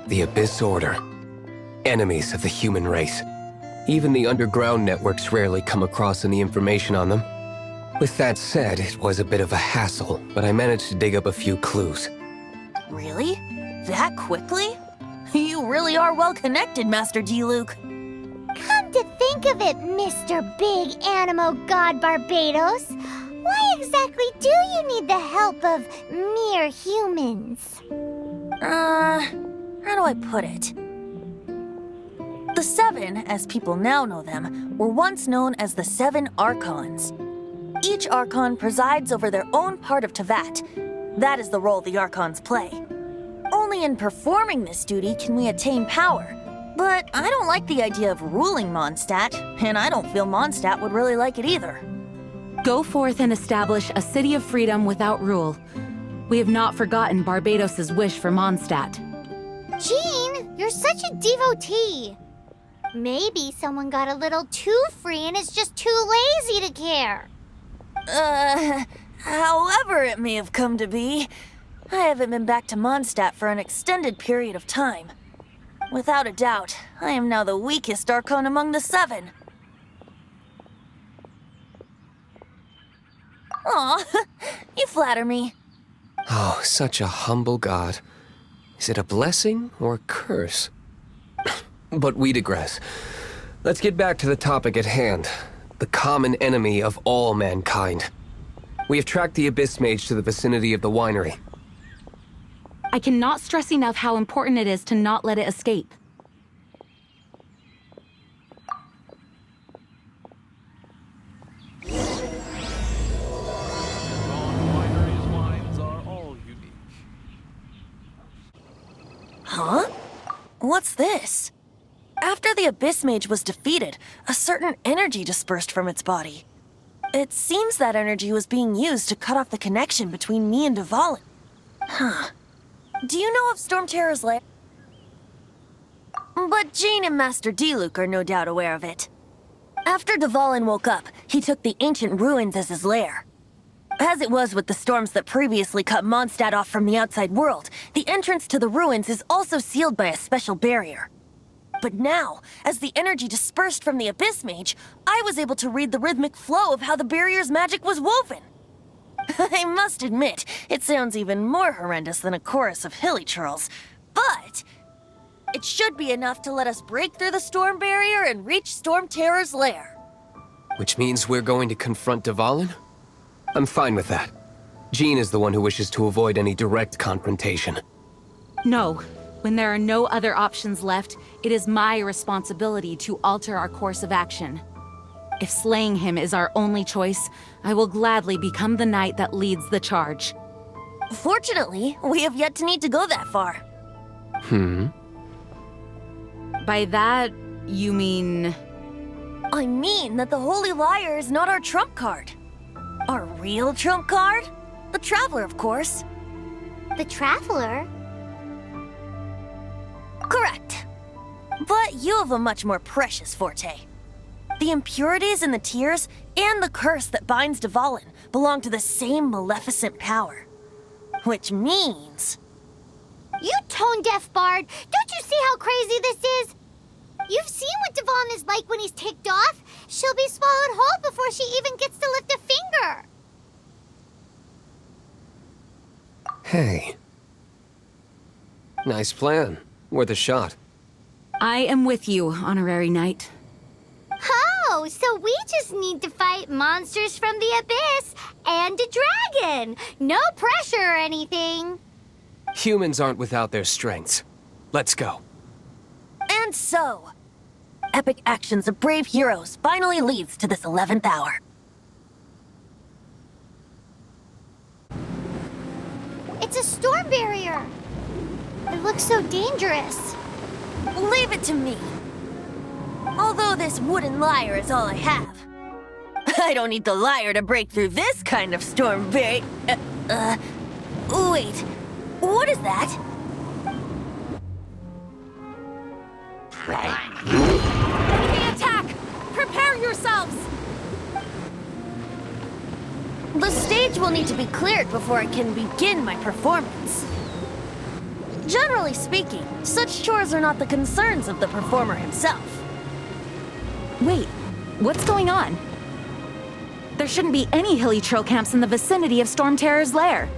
The Abyss Order. Enemies of the human race. Even the underground networks rarely come across any information on them. With that said, it was a bit of a hassle, but I managed to dig up a few clues. Really? That quickly? You really are well connected, Master D-Luke. Come to think of it, Mr. Big Animo God Barbados, why exactly do you need the help of mere humans? How do I put it? The Seven, as people now know them, were once known as the Seven Archons. Each Archon presides over their own part of Teyvat. That is the role the Archons play. Only in performing this duty can we attain power. But I don't like the idea of ruling Mondstadt, and I don't feel Mondstadt would really like it either. Go forth and establish a city of freedom without rule. We have not forgotten Barbados' wish for Mondstadt. Jean, you're such a devotee. Maybe someone got a little too free and is just too lazy to care. However it may have come to be, I haven't been back to Mondstadt for an extended period of time. Without a doubt, I am now the weakest Archon among the Seven. Aw, you flatter me. Oh, such a humble god. Is it a blessing or a curse? But we digress. Let's get back to the topic at hand. The common enemy of all mankind. We have tracked the Abyss Mage to the vicinity of the winery. I cannot stress enough how important it is to not let it escape. Winery's wines are all unique. Huh? What's this? After the Abyss Mage was defeated, a certain energy dispersed from its body. It seems that energy was being used to cut off the connection between me and Dvalin. Huh. Do you know of Storm Terror's lair? But Jean and Master D-Luke are no doubt aware of it. After Dvalin woke up, he took the ancient ruins as his lair. As it was with the storms that previously cut Mondstadt off from the outside world, the entrance to the ruins is also sealed by a special barrier. But now, as the energy dispersed from the Abyss Mage, I was able to read the rhythmic flow of how the barrier's magic was woven. I must admit, it sounds even more horrendous than a chorus of hilly churls, but it should be enough to let us break through the storm barrier and reach Storm Terror's lair. Which means we're going to confront Dvalin? I'm fine with that. Jean is the one who wishes to avoid any direct confrontation. No. When there are no other options left, it is my responsibility to alter our course of action. If slaying him is our only choice, I will gladly become the knight that leads the charge. Fortunately, we have yet to need to go that far. By that, you mean... I mean that the Holy Liar is not our trump card. Our real trump card? The Traveler, of course. The Traveler? Correct. But you have a much more precious forte. The impurities in the tears and the curse that binds Dvalin belong to the same maleficent power. Which means... You tone-deaf bard! Don't you see how crazy this is? You've seen what Dvalin is like when he's ticked off. She'll be swallowed whole before she even gets to lift a finger. Hey. Nice plan. Worth a shot. I am with you, Honorary Knight. Oh, so we just need to fight monsters from the Abyss and a dragon. No pressure or anything. Humans aren't without their strengths. Let's go. And so, epic actions of brave heroes finally leads to this 11th hour. It's a storm barrier. It looks so dangerous. Leave it to me. Although this wooden lyre is all I have. I don't need the lyre to break through this kind of storm barrier. Wait. What is that? Enemy attack! Prepare yourselves! The stage will need to be cleared before I can begin my performance. Generally speaking, such chores are not the concerns of the performer himself. Wait, what's going on? There shouldn't be any hilly trail camps in the vicinity of Storm Terror's lair.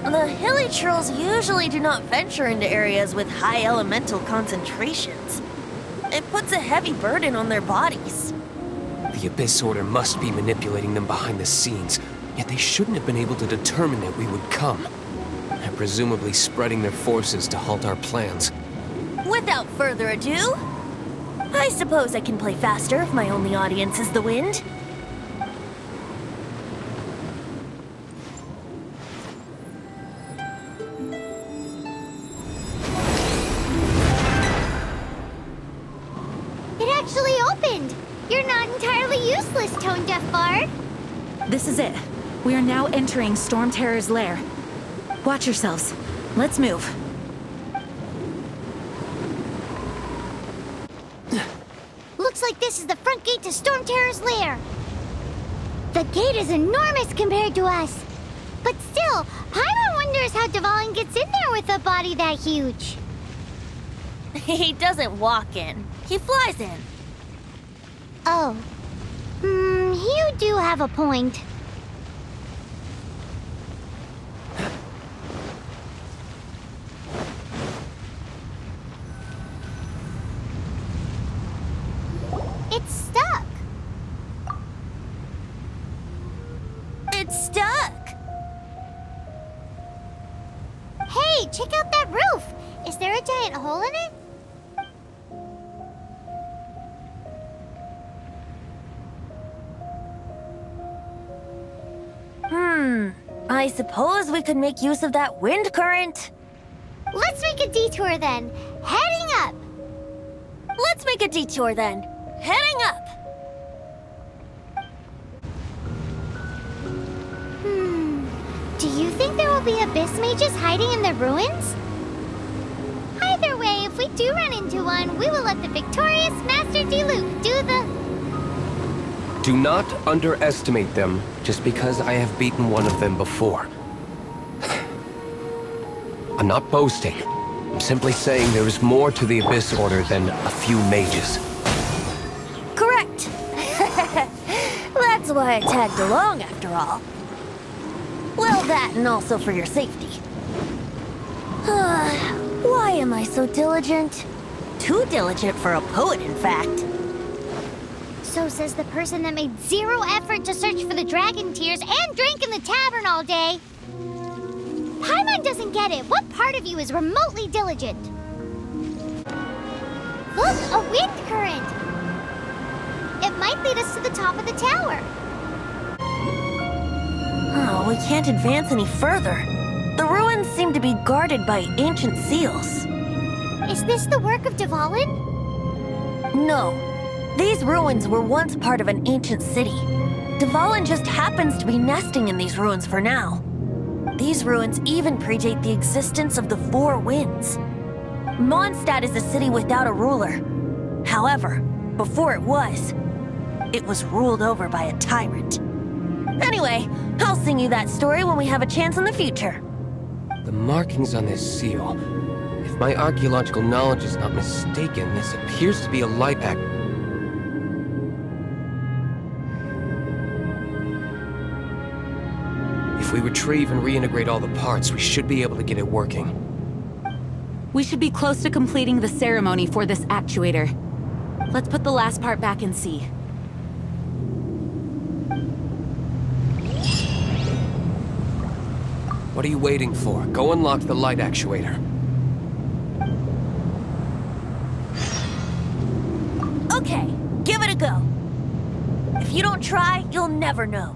The hilly trolls usually do not venture into areas with high elemental concentrations. It puts a heavy burden on their bodies. The Abyss Order must be manipulating them behind the scenes, yet they shouldn't have been able to determine that we would come. And presumably spreading their forces to halt our plans. Without further ado, I suppose I can play faster if my only audience is the wind. It actually opened! You're not entirely useless, Tone Deaf Bard. This is it. We are now entering Storm Terror's lair. Watch yourselves. Let's move. Looks like this is the front gate to Storm Terror's lair. The gate is enormous compared to us. But still, Paimon wonders how Dvalin gets in there with a body that huge. He doesn't walk in. He flies in. Oh. You do have a point. It's stuck. It's stuck. Hey, check out that roof. Is there a giant hole in it? I suppose we could make use of that wind current. Let's make a detour then. Heading up. Let's make a detour then. Heading up. Do you think there will be abyss mages hiding in the ruins? Either way, if we do run into one, we will let the victorious Master Diluc do the... Do not underestimate them just because I have beaten one of them before. I'm not boasting. I'm simply saying there is more to the Abyss Order than a few mages. Correct. That's why I tagged along after all. Well, that and also for your safety. Why am I so diligent? Too diligent for a poet, in fact. So says the person that made zero effort to search for the dragon tears and drank in the tavern all day. Paimon doesn't get it. What part of you is remotely diligent? Look, a wind current. It might lead us to the top of the tower. Oh, we can't advance any further. The ruins seem to be guarded by ancient seals. Is this the work of Dvalin? No. These ruins were once part of an ancient city. Dvalin just happens to be nesting in these ruins for now. These ruins even predate the existence of the Four Winds. Mondstadt is a city without a ruler. However, before it was ruled over by a tyrant. Anyway, I'll sing you that story when we have a chance in the future. The markings on this seal. If my archaeological knowledge is not mistaken, this appears to be a light act. If we retrieve and reintegrate all the parts, we should be able to get it working. We should be close to completing the ceremony for this actuator. Let's put the last part back and see. What are you waiting for? Go unlock the light actuator. Okay, give it a go. If you don't try, you'll never know.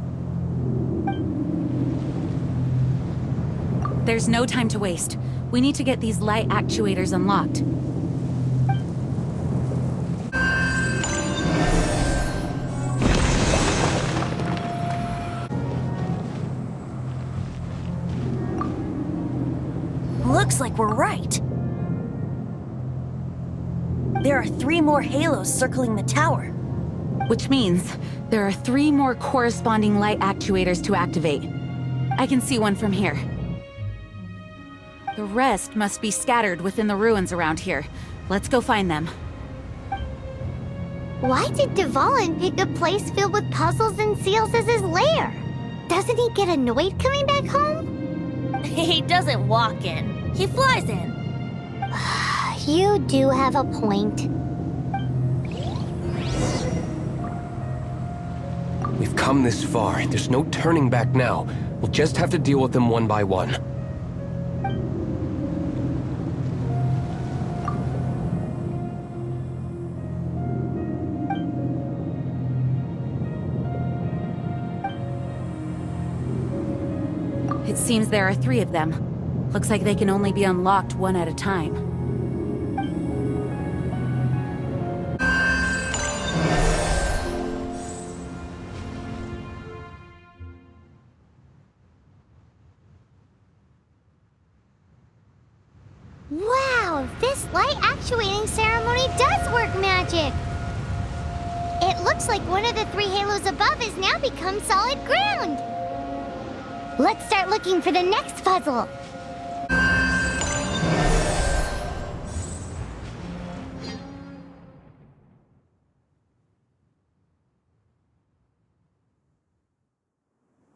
There's no time to waste. We need to get these light actuators unlocked. Looks like we're right. There are 3 more halos circling the tower. Which means there are 3 more corresponding light actuators to activate. I can see one from here. The rest must be scattered within the ruins around here. Let's go find them. Why did Dvalin pick a place filled with puzzles and seals as his lair? Doesn't he get annoyed coming back home? He doesn't walk in. He flies in. You do have a point. We've come this far. There's no turning back now. We'll just have to deal with them one by one. It seems there are 3 of them. Looks like they can only be unlocked one at a time. Wow, this light actuating ceremony does work magic! It looks like one of the 3 halos above has now become solid ground! Let's start looking for the next puzzle!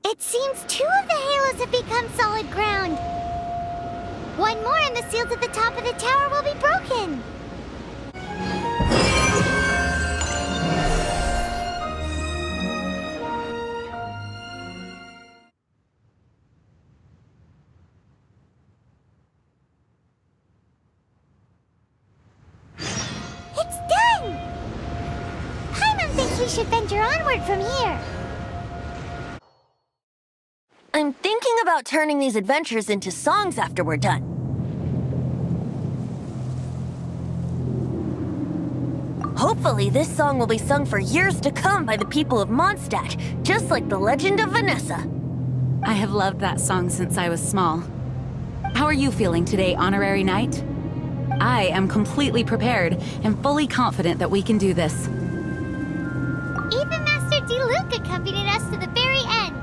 It seems 2 of the halos have become solid ground! One more and the seals at the top of the tower will be broken! It's done! Paimon thinks we should venture onward from here. I'm thinking about turning these adventures into songs after we're done. Hopefully, this song will be sung for years to come by the people of Mondstadt, just like the legend of Vanessa. I have loved that song since I was small. How are you feeling today, Honorary Knight? I am completely prepared and fully confident that we can do this. Even Master Diluc accompanied us to the very end,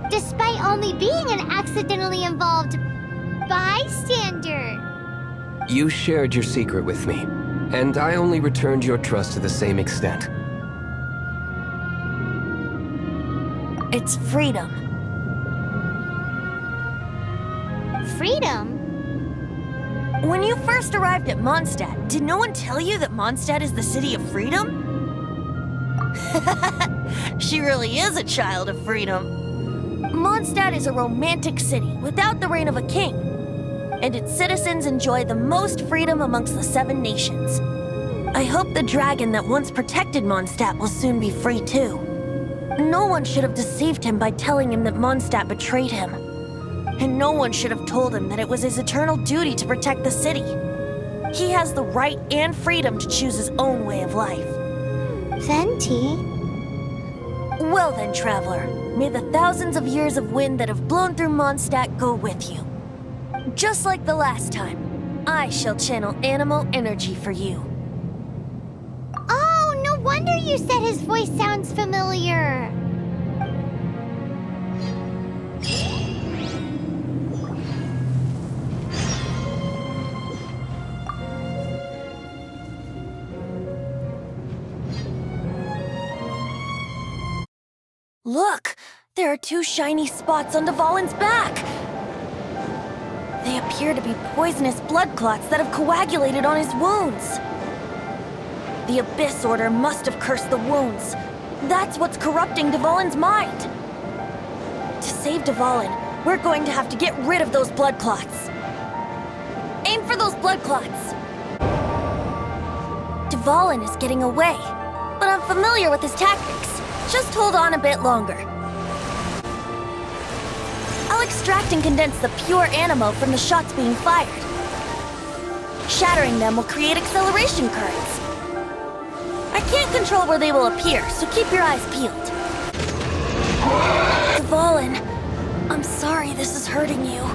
despite only being an accidentally involved bystander. You shared your secret with me, and I only returned your trust to the same extent. It's freedom. Freedom? When you first arrived at Mondstadt, did no one tell you that Mondstadt is the city of freedom? She really is a child of freedom. Mondstadt is a romantic city without the reign of a king, and its citizens enjoy the most freedom amongst the 7 nations. I hope the dragon that once protected Mondstadt will soon be free too. No one should have deceived him by telling him that Mondstadt betrayed him. And no one should have told him that it was his eternal duty to protect the city. He has the right and freedom to choose his own way of life. Venti? Well then, traveler, may the thousands of years of wind that have blown through Mondstadt go with you. Just like the last time, I shall channel animal energy for you. Oh, no wonder you said his voice sounds familiar. Look! There are 2 shiny spots on Dvalin's back! They appear to be poisonous blood clots that have coagulated on his wounds. The Abyss Order must have cursed the wounds. That's what's corrupting Dvalin's mind. To save Dvalin, we're going to have to get rid of those blood clots. Aim for those blood clots! Dvalin is getting away, but I'm familiar with his tactics. Just hold on a bit longer. I'll extract and condense the pure animo from the shots being fired. Shattering them will create acceleration currents. I can't control where they will appear, so keep your eyes peeled. Dvalin, I'm sorry this is hurting you.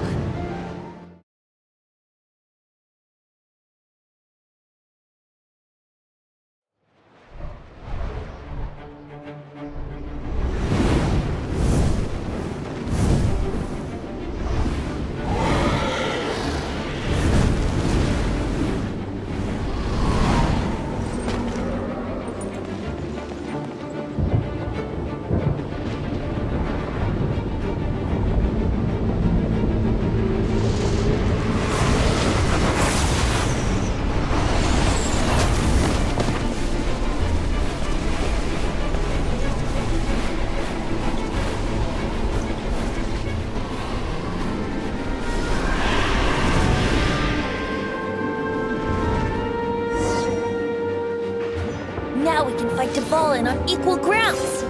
fight Dvalin on equal grounds.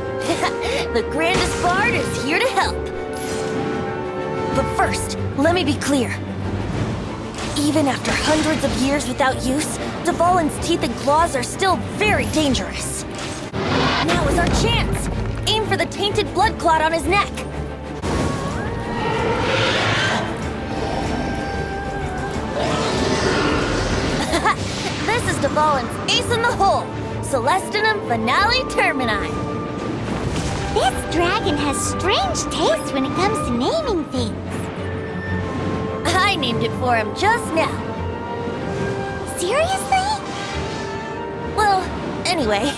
The grandest bard is here to help. But first, let me be clear. Even after hundreds of years without use, Dvalin's teeth and claws are still very dangerous. Now is our chance! Aim for the tainted blood clot on his neck! This is Dvalin's ace in the hole! Celestinum Finale Termini! This dragon has strange taste when it comes to naming things. I named it for him just now. Seriously? Well, anyway,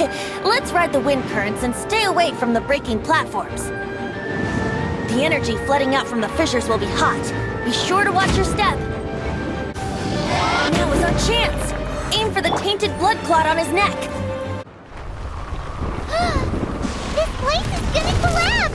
let's ride the wind currents and stay away from the breaking platforms. The energy flooding out from the fissures will be hot. Be sure to watch your step. Now is our chance! Aim for the tainted blood clot on his neck. This place is gonna collapse!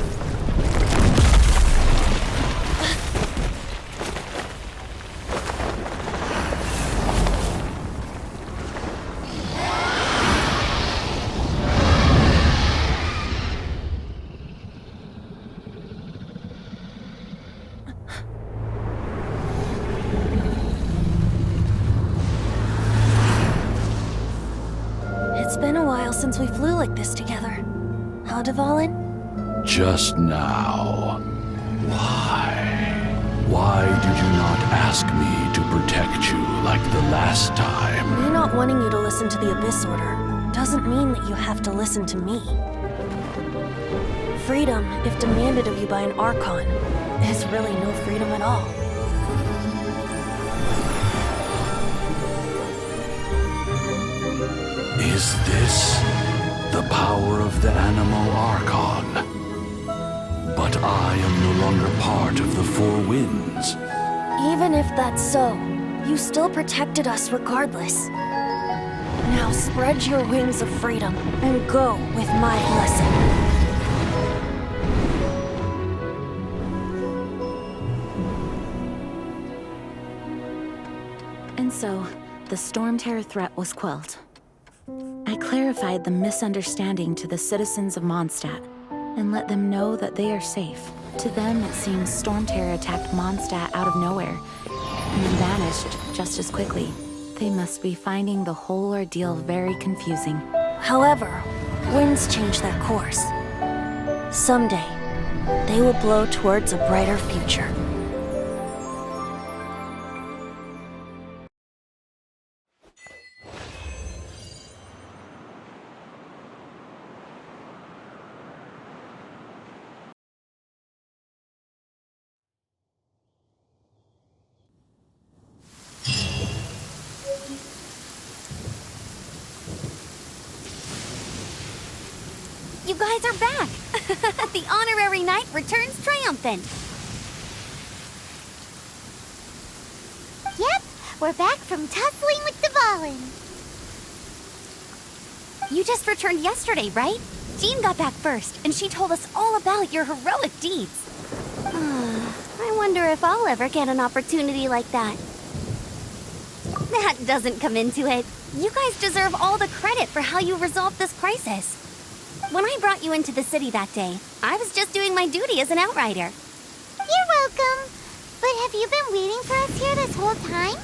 It's been a while since we flew like this together. Huh, Dvalin? Just now. Why? Why did you not ask me to protect you like the last time? Me not wanting you to listen to the Abyss Order doesn't mean that you have to listen to me. Freedom, if demanded of you by an Archon, is really no freedom at all. Is this the power of the Animo Archon? But I am no longer part of the Four Winds. Even if that's so, you still protected us regardless. Now spread your wings of freedom and go with my blessing. And so, the Storm Terror threat was quelled. I clarified the misunderstanding to the citizens of Mondstadt and let them know that they are safe. To them, it seems Storm Terror attacked Mondstadt out of nowhere and then vanished just as quickly. They must be finding the whole ordeal very confusing. However, winds change their course. Someday, they will blow towards a brighter future. You guys are back! The honorary knight returns triumphant! Yep, we're back from tussling with Dvalin. You just returned yesterday, right? Jean got back first, and she told us all about your heroic deeds. I wonder if I'll ever get an opportunity like that. That doesn't come into it. You guys deserve all the credit for how you resolved this crisis. When I brought you into the city that day, I was just doing my duty as an outrider. You're welcome. But have you been waiting for us here this whole time?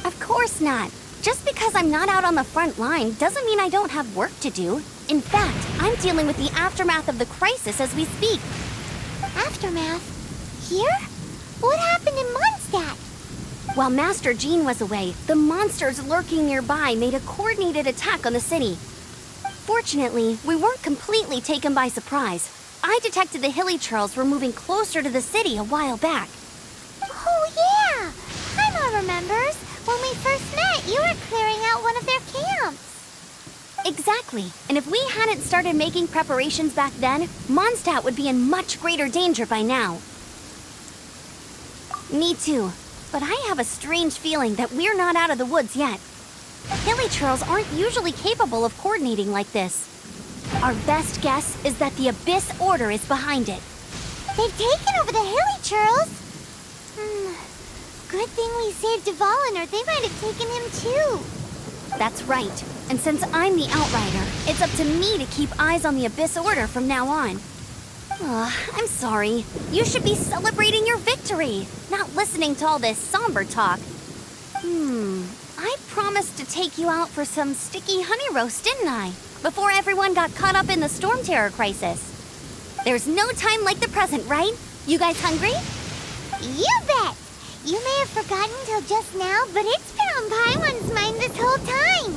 Of course not. Just because I'm not out on the front line doesn't mean I don't have work to do. In fact, I'm dealing with the aftermath of the crisis as we speak. Aftermath? Here? What happened in Mondstadt? While Master Jean was away, the monsters lurking nearby made a coordinated attack on the city. Fortunately, we weren't completely taken by surprise. I detected the Hilly Churls were moving closer to the city a while back. Oh yeah! Paimon remembers. When we first met, you were clearing out one of their camps. Exactly. And if we hadn't started making preparations back then, Mondstadt would be in much greater danger by now. Me too. But I have a strange feeling that we're not out of the woods yet. Hilly Churls aren't usually capable of coordinating like this. Our best guess is that the Abyss Order is behind it. They've taken over the Hilly Churls? Good thing we saved Dvalin, or they might have taken him too. That's right. And since I'm the Outrider, it's up to me to keep eyes on the Abyss Order from now on. I'm sorry. You should be celebrating your victory, not listening to all this somber talk. I promised to take you out for some sticky honey roast, didn't I? Before everyone got caught up in the Storm Terror crisis. There's no time like the present, right? You guys hungry? You bet! You may have forgotten till just now, but it's been on Paimon's mind this whole time.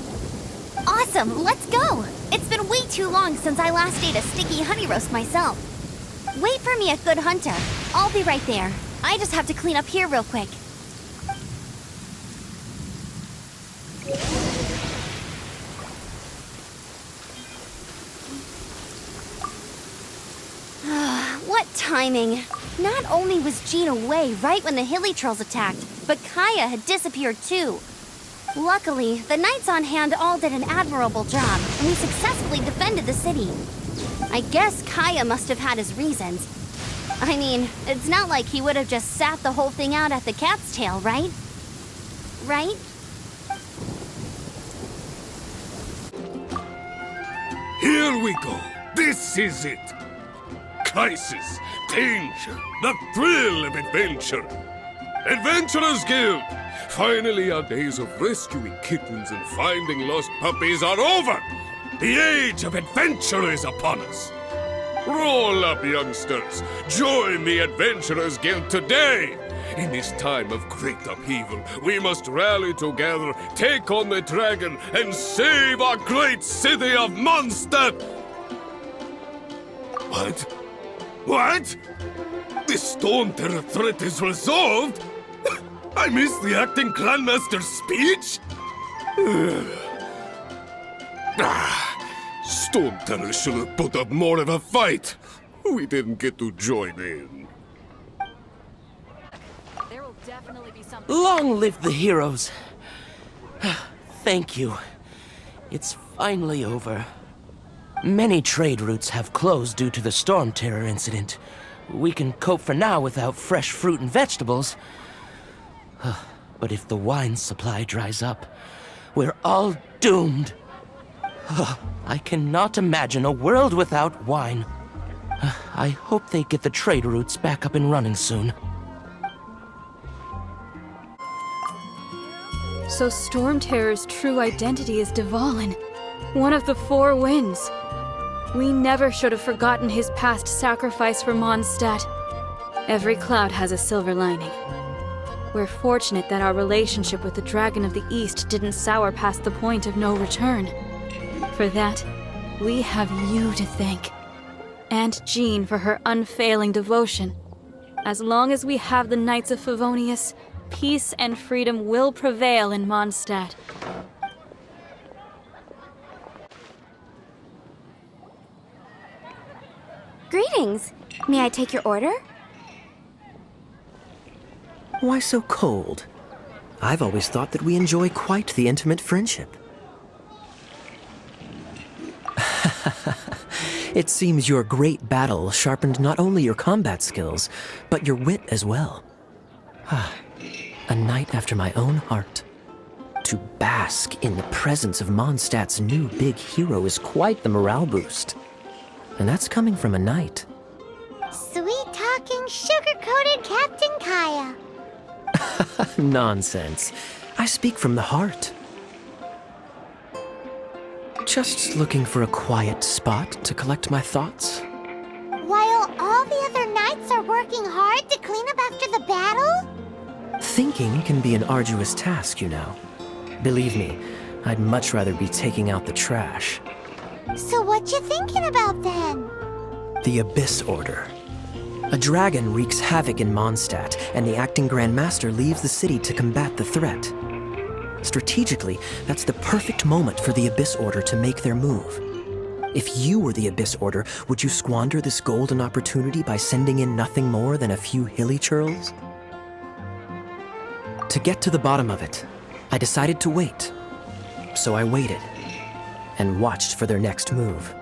Awesome, let's go! It's been way too long since I last ate a sticky honey roast myself. Wait for me at Good Hunter. I'll be right there. I just have to clean up here real quick. What timing! Not only was Jean away right when the Hilly Trolls attacked, but Kaya had disappeared too. Luckily, the knights on hand all did an admirable job, and we successfully defended the city. I guess Kaya must have had his reasons. I mean, it's not like he would have just sat the whole thing out at the cat's tail, right? Right? Here we go. This is it. Crisis, danger, the thrill of adventure. Adventurers Guild! Finally, our days of rescuing kittens and finding lost puppies are over! The age of adventure is upon us! Roll up, youngsters! Join the Adventurers Guild today! In this time of great upheaval, we must rally together, take on the dragon, and save our great city of Mondstadt! What? What? The Storm Terror threat is resolved? I missed the acting clanmaster's speech? Storm Terror should have put up more of a fight. We didn't get to join in. There will definitely be something. Long live the heroes. Thank you. It's finally over. Many trade routes have closed due to the Storm Terror incident. We can cope for now without fresh fruit and vegetables. But if the wine supply dries up, we're all doomed. I cannot imagine a world without wine. I hope they get the trade routes back up and running soon. So Storm Terror's true identity is Dvalin, one of the Four Winds. We never should have forgotten his past sacrifice for Mondstadt. Every cloud has a silver lining. We're fortunate that our relationship with the Dragon of the East didn't sour past the point of no return. For that, we have you to thank. And Jean for her unfailing devotion. As long as we have the Knights of Favonius, peace and freedom will prevail in Mondstadt. Greetings. May I take your order? Why so cold? I've always thought that we enjoy quite the intimate friendship. It seems your great battle sharpened not only your combat skills, but your wit as well. A knight after my own heart. To bask in the presence of Mondstadt's new big hero is quite the morale boost. And that's coming from a knight. Sweet-talking, sugar-coated Captain Kaya. Nonsense. I speak from the heart. Just looking for a quiet spot to collect my thoughts. While all the other knights are working hard to clean up after the battle? Thinking can be an arduous task, you know. Believe me, I'd much rather be taking out the trash. So what you thinking about then? The Abyss Order. A dragon wreaks havoc in Mondstadt, and the acting Grand Master leaves the city to combat the threat. Strategically, that's the perfect moment for the Abyss Order to make their move. If you were the Abyss Order, would you squander this golden opportunity by sending in nothing more than a few hilly churls? To get to the bottom of it, I decided to wait. So I waited, and watched for their next move.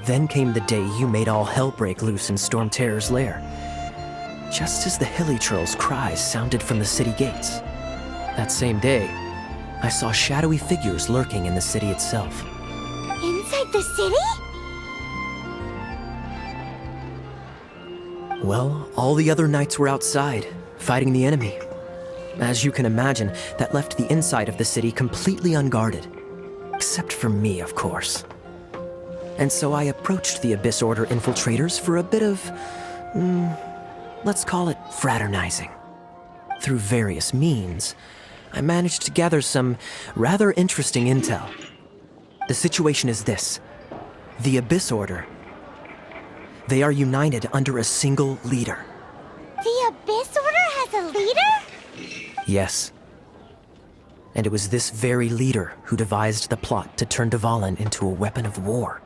Then came the day you made all hell break loose in Storm Terror's lair. Just as the hilly churls' cries sounded from the city gates. That same day, I saw shadowy figures lurking in the city itself. Inside the city? Well, all the other knights were outside, fighting the enemy. As you can imagine, that left the inside of the city completely unguarded. Except for me, of course. And so I approached the Abyss Order infiltrators for a bit of, let's call it fraternizing. Through various means, I managed to gather some rather interesting intel. The situation is this. The Abyss Order. They are united under a single leader. The Abyss Order has a leader? Yes. And it was this very leader who devised the plot to turn Dvalin into a weapon of war.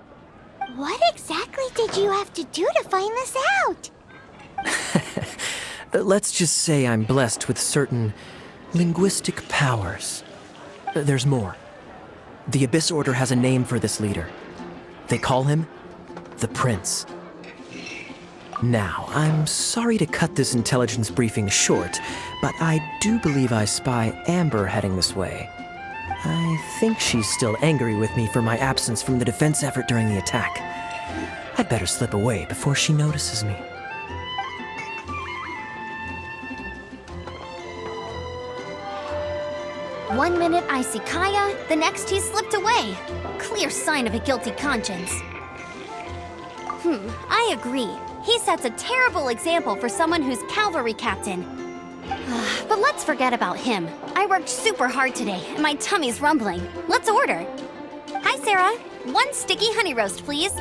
What exactly did you have to do to find this out? Let's just say I'm blessed with certain linguistic powers. There's more. The Abyss Order has a name for this leader. They call him the Prince. Now, I'm sorry to cut this intelligence briefing short, but I do believe I spy Amber heading this way. I think she's still angry with me for my absence from the defense effort during the attack. I'd better slip away before she notices me. One minute I see Kaya, the next he's slipped away. Clear sign of a guilty conscience. I agree. He sets a terrible example for someone who's cavalry captain. But let's forget about him. I worked super hard today, and my tummy's rumbling. Let's order. Hi, Sarah. 1 sticky honey roast, please.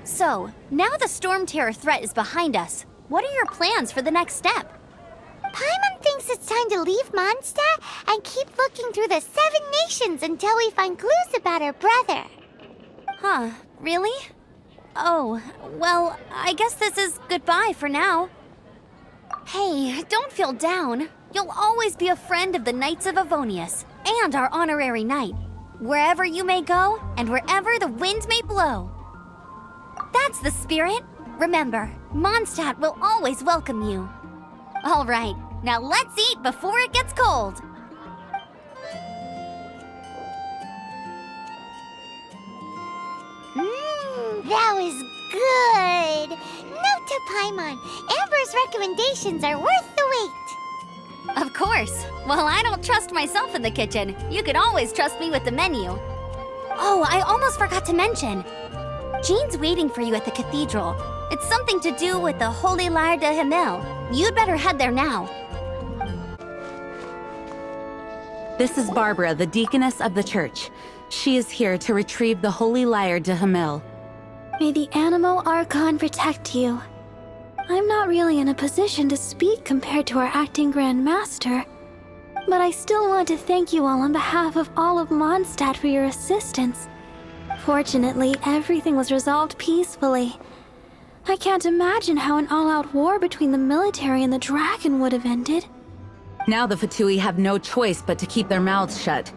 So, now the Storm Terror threat is behind us. What are your plans for the next step? Paimon thinks it's time to leave Mondstadt and keep looking through the 7 nations until we find clues about her brother. Huh, really? Oh, well, I guess this is goodbye for now. Hey, don't feel down. You'll always be a friend of the Knights of Avonius, and our honorary knight. Wherever you may go, and wherever the wind may blow. That's the spirit. Remember, Mondstadt will always welcome you. All right, now let's eat before it gets cold. That was good. Note to Paimon, Amber's recommendations are worth the wait. Of course. Well, I don't trust myself in the kitchen. You can always trust me with the menu. Oh, I almost forgot to mention. Jean's waiting for you at the cathedral. It's something to do with the Holy Lyre de Himmel. You'd better head there now. This is Barbara, the deaconess of the church. She is here to retrieve the Holy Lyre de Himmel. May the Animo Archon protect you. I'm not really in a position to speak compared to our acting Grand Master, but I still want to thank you all on behalf of all of Mondstadt for your assistance. Fortunately, everything was resolved peacefully. I can't imagine how an all-out war between the military and the dragon would have ended. Now the Fatui have no choice but to keep their mouths shut.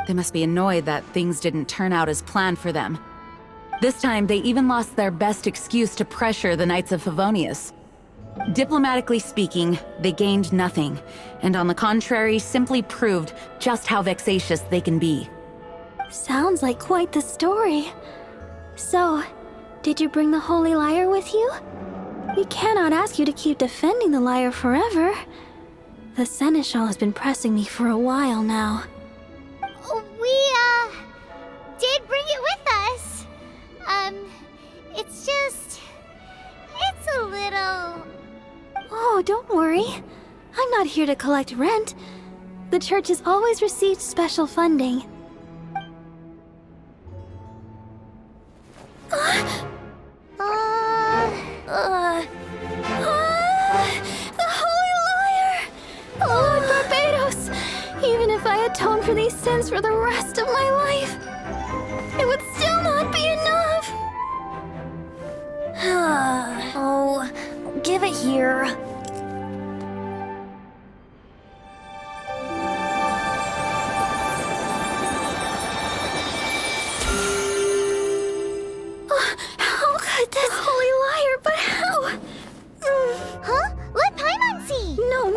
They must be annoyed that things didn't turn out as planned for them. This time, they even lost their best excuse to pressure the Knights of Favonius. Diplomatically speaking, they gained nothing, and on the contrary, simply proved just how vexatious they can be. Sounds like quite the story. So, did you bring the Holy Lyre with you? We cannot ask you to keep defending the lyre forever. The Seneschal has been pressing me for a while now. We, did bring it with us. It's a little... Oh, don't worry. I'm not here to collect rent. The church has always received special funding. The Holy Lyre! Lord Barbados! Even if I atone for these sins for the rest of my life, it would still not be enough! Oh, give it here. How could this Holy Lyre, but how? Huh? Let Paimon see! No,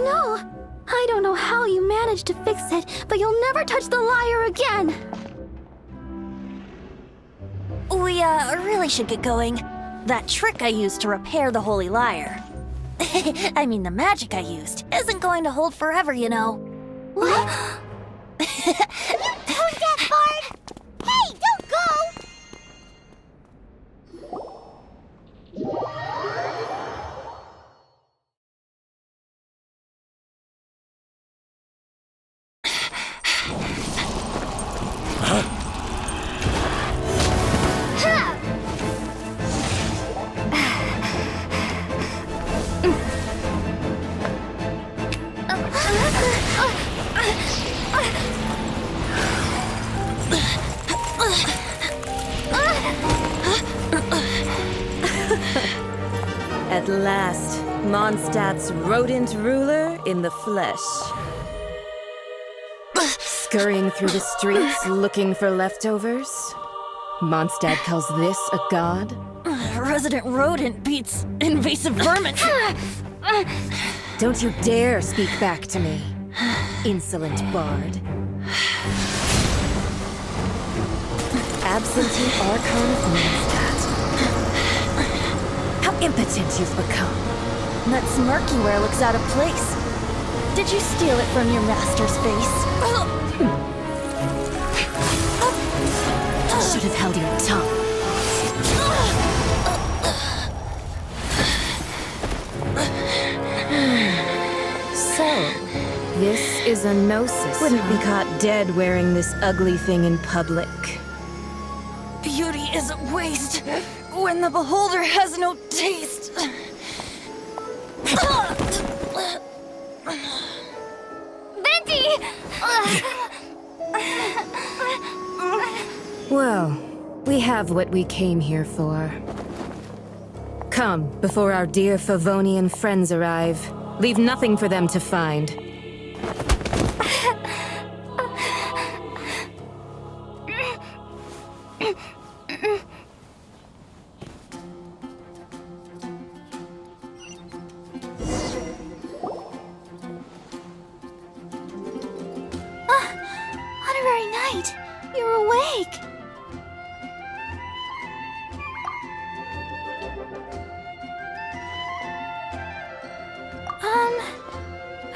it, but you'll never touch the lyre again! We, really should get going. That trick I used to repair the Holy Lyre. I mean, the magic I used isn't going to hold forever, you know. What? You tone-deaf bard! Hey, don't go! At last, Mondstadt's rodent ruler in the flesh. Scurrying through the streets looking for leftovers? Mondstadt calls this a god? Resident rodent beats invasive vermin. Don't you dare speak back to me, insolent bard. Absentee Archon of Mondstadt. How impotent you've become. That smirky wear looks out of place. Did you steal it from your master's face? Should have held your tongue. So, this is a gnosis. Wouldn't be caught dead wearing this ugly thing in public. Beauty isn't waste when the beholder has no taste. Venti! Well, we have what we came here for. Come, before our dear Favonian friends arrive. Leave nothing for them to find. Honorary Knight, you're awake!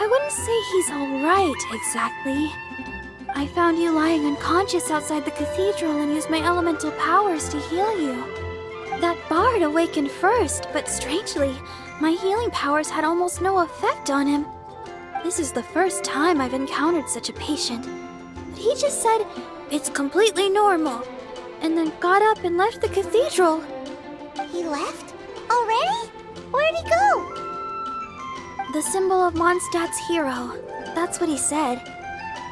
I wouldn't say he's alright, exactly. I found you lying unconscious outside the cathedral and used my elemental powers to heal you. That bard awakened first, but strangely, my healing powers had almost no effect on him. This is the first time I've encountered such a patient. But he just said, it's completely normal, and then got up and left the cathedral. He left? Already? Where'd he go? The symbol of Mondstadt's hero. That's what he said.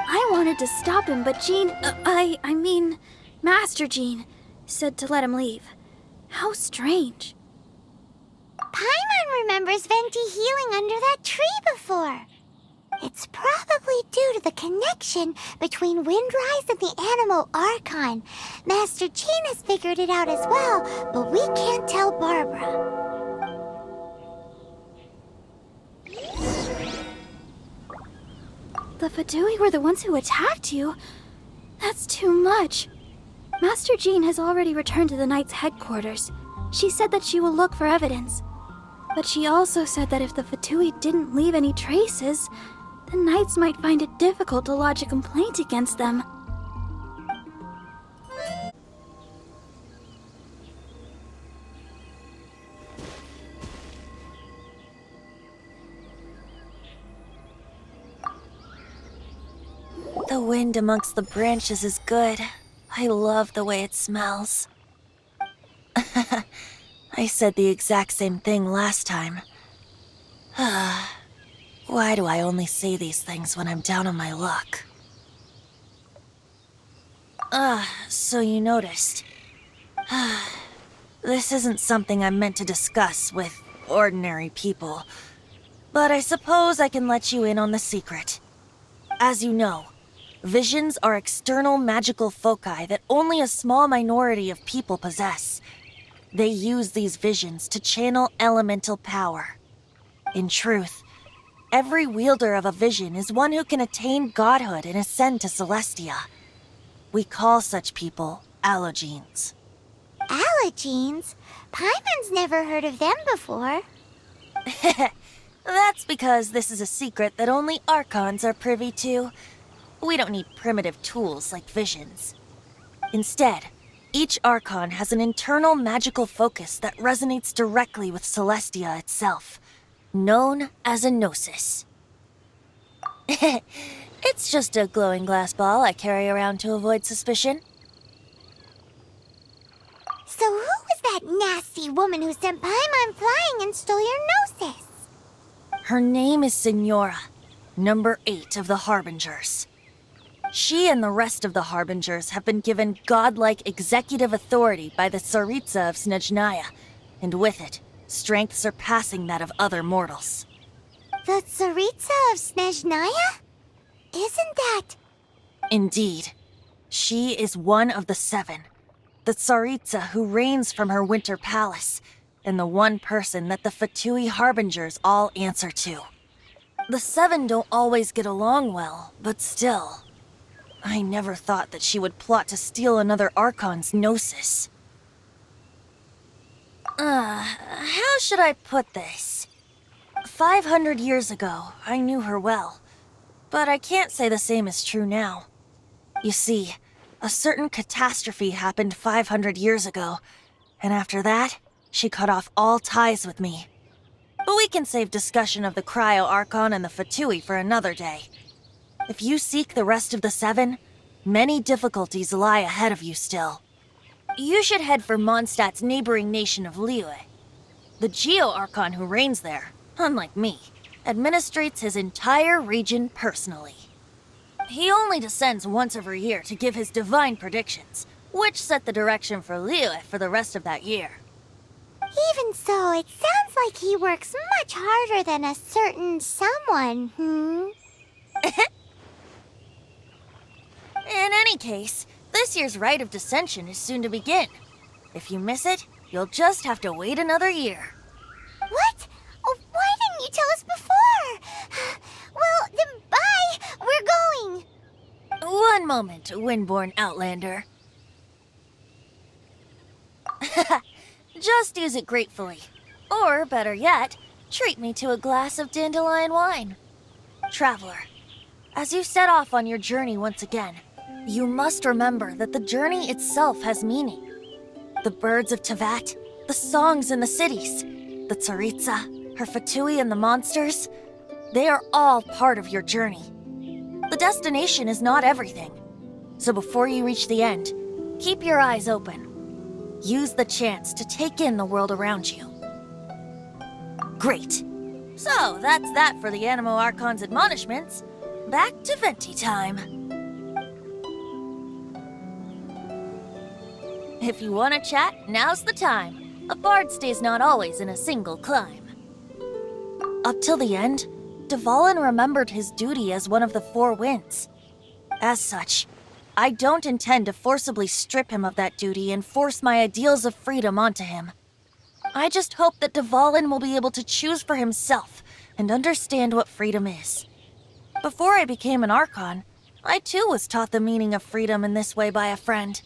I wanted to stop him, but Jean... I mean, Master Jean said to let him leave. How strange. Paimon remembers Venti healing under that tree before. It's probably due to the connection between Windrise and the Animo Archon. Master Jean has figured it out as well, but we can't tell Barbara. The Fatui were the ones who attacked you? That's too much. Master Jean has already returned to the Knight's headquarters. She said that she will look for evidence. But she also said that if the Fatui didn't leave any traces, the Knights might find it difficult to lodge a complaint against them. The wind amongst the branches is good. I love the way it smells. I said the exact same thing last time. Why do I only say these things when I'm down on my luck? So you noticed. This isn't something I'm meant to discuss with ordinary people. But I suppose I can let you in on the secret. As you know, visions are external magical foci that only a small minority of people possess. They use these visions to channel elemental power. In truth, every wielder of a vision is one who can attain godhood and ascend to Celestia. We call such people allogenes. Allogenes? Paimon's never heard of them before. That's because this is a secret that only Archons are privy to. We don't need primitive tools like visions. Instead, each Archon has an internal magical focus that resonates directly with Celestia itself, known as a gnosis. It's just a glowing glass ball I carry around to avoid suspicion. So who was that nasty woman who sent Paimon flying and stole your gnosis? Her name is Signora, number 8 of the Harbingers. She and the rest of the Harbingers have been given godlike executive authority by the Tsaritsa of Snezhnaya, and with it, strength surpassing that of other mortals. The Tsaritsa of Snezhnaya? Isn't that... Indeed. She is one of the 7, the Tsaritsa who reigns from her winter palace, and the one person that the Fatui Harbingers all answer to. The 7 don't always get along well, but still... I never thought that she would plot to steal another Archon's gnosis. How should I put this? 500 years ago, I knew her well. But I can't say the same is true now. You see, a certain catastrophe happened 500 years ago, and after that, she cut off all ties with me. But we can save discussion of the Cryo Archon and the Fatui for another day. If you seek the rest of the 7, many difficulties lie ahead of you still. You should head for Mondstadt's neighboring nation of Liyue. The Geo-Archon who reigns there, unlike me, administrates his entire region personally. He only descends once every year to give his divine predictions, which set the direction for Liyue for the rest of that year. Even so, it sounds like he works much harder than a certain someone, In any case, this year's Rite of Descension is soon to begin. If you miss it, you'll just have to wait another year. What? Oh, why didn't you tell us before? Well, then bye! We're going! One moment, Windborn Outlander. Just use it gratefully. Or, better yet, treat me to a glass of dandelion wine. Traveler, as you set off on your journey once again, you must remember that the journey itself has meaning. The birds of Tevat, the songs in the cities, the Tsaritsa, her Fatui and the monsters, they are all part of your journey. The destination is not everything. So before you reach the end, keep your eyes open. Use the chance to take in the world around you. Great. So that's that for the Animo Archon's admonishments. Back to Venti time. If you want to chat, now's the time. A bard stays not always in a single climb. Up till the end, Dvalin remembered his duty as one of the 4 winds. As such, I don't intend to forcibly strip him of that duty and force my ideals of freedom onto him. I just hope that Dvalin will be able to choose for himself and understand what freedom is. Before I became an Archon, I too was taught the meaning of freedom in this way by a friend.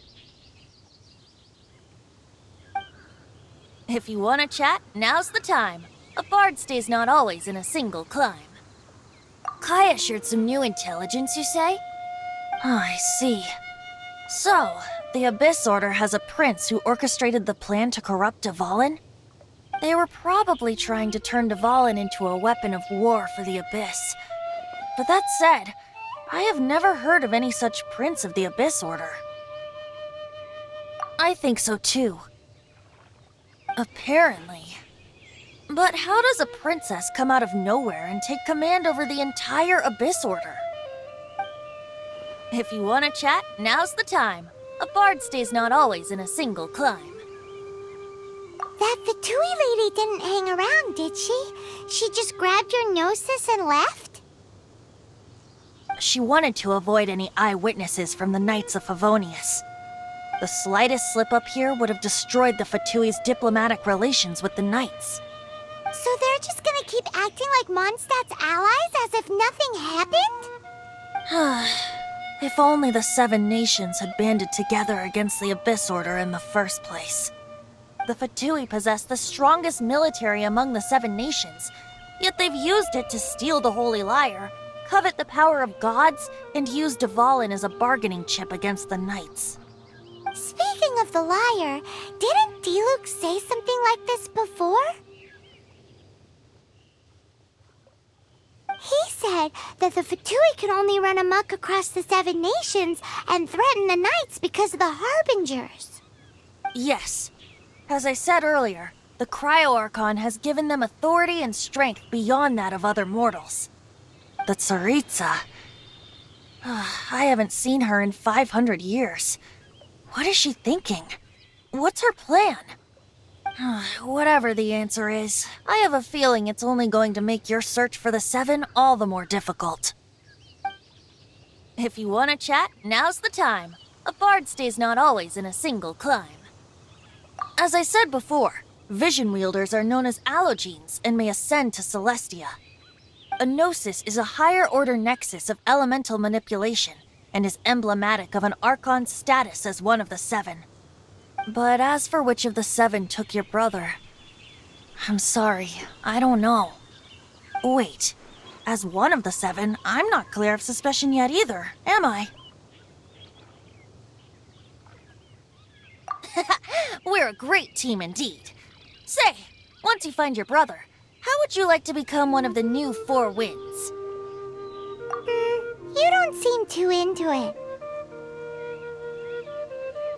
If you want to chat, now's the time. A bard stays not always in a single climb. Kaya shared some new intelligence, you say? Oh, I see. So, the Abyss Order has a prince who orchestrated the plan to corrupt Dvalin? They were probably trying to turn Dvalin into a weapon of war for the Abyss. But that said, I have never heard of any such prince of the Abyss Order. I think so too. Apparently. But how does a princess come out of nowhere and take command over the entire Abyss Order? If you want to chat, now's the time. A bard stays not always in a single climb. That Fatui lady didn't hang around, did she? She just grabbed your gnosis and left? She wanted to avoid any eyewitnesses from the Knights of Favonius. The slightest slip-up here would have destroyed the Fatui's diplomatic relations with the Knights. So they're just gonna keep acting like Mondstadt's allies as if nothing happened? If only the Seven Nations had banded together against the Abyss Order in the first place. The Fatui possess the strongest military among the Seven Nations, yet they've used it to steal the Holy Lyre, covet the power of gods, and use Dvalin as a bargaining chip against the Knights. Speaking of the lyre, didn't Diluc say something like this before? He said that the Fatui can only run amok across the Seven Nations and threaten the Knights because of the Harbingers. Yes. As I said earlier, the Cryo-Archon has given them authority and strength beyond that of other mortals. The Tsaritsa... I haven't seen her in 500 years. What is she thinking? What's her plan? Whatever the answer is, I have a feeling it's only going to make your search for the Seven all the more difficult. If you want to chat, now's the time. A bard stays not always in a single climb. As I said before, vision wielders are known as allogenes and may ascend to Celestia. A gnosis is a higher-order nexus of elemental manipulation and is emblematic of an Archon's status as one of the Seven. But as for which of the Seven took your brother, I'm sorry, I don't know. Wait, as one of the Seven, I'm not clear of suspicion yet either, am I? We're a great team indeed. Say, once you find your brother, how would you like to become one of the new Four Winds? You don't seem too into it.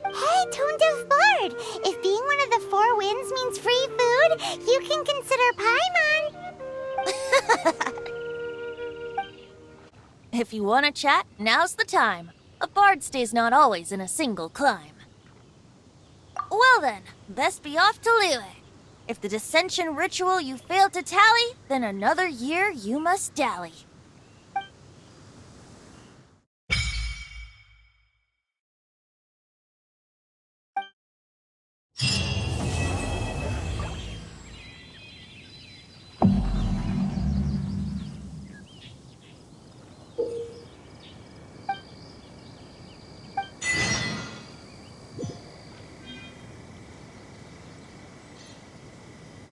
Hey, Tone-Deaf Bard! If being one of the Four Winds means free food, you can consider Paimon. If you want to chat, now's the time. A bard stays not always in a single climb. Well then, best be off to Liyue. If the dissension ritual you failed to tally, then another year you must dally.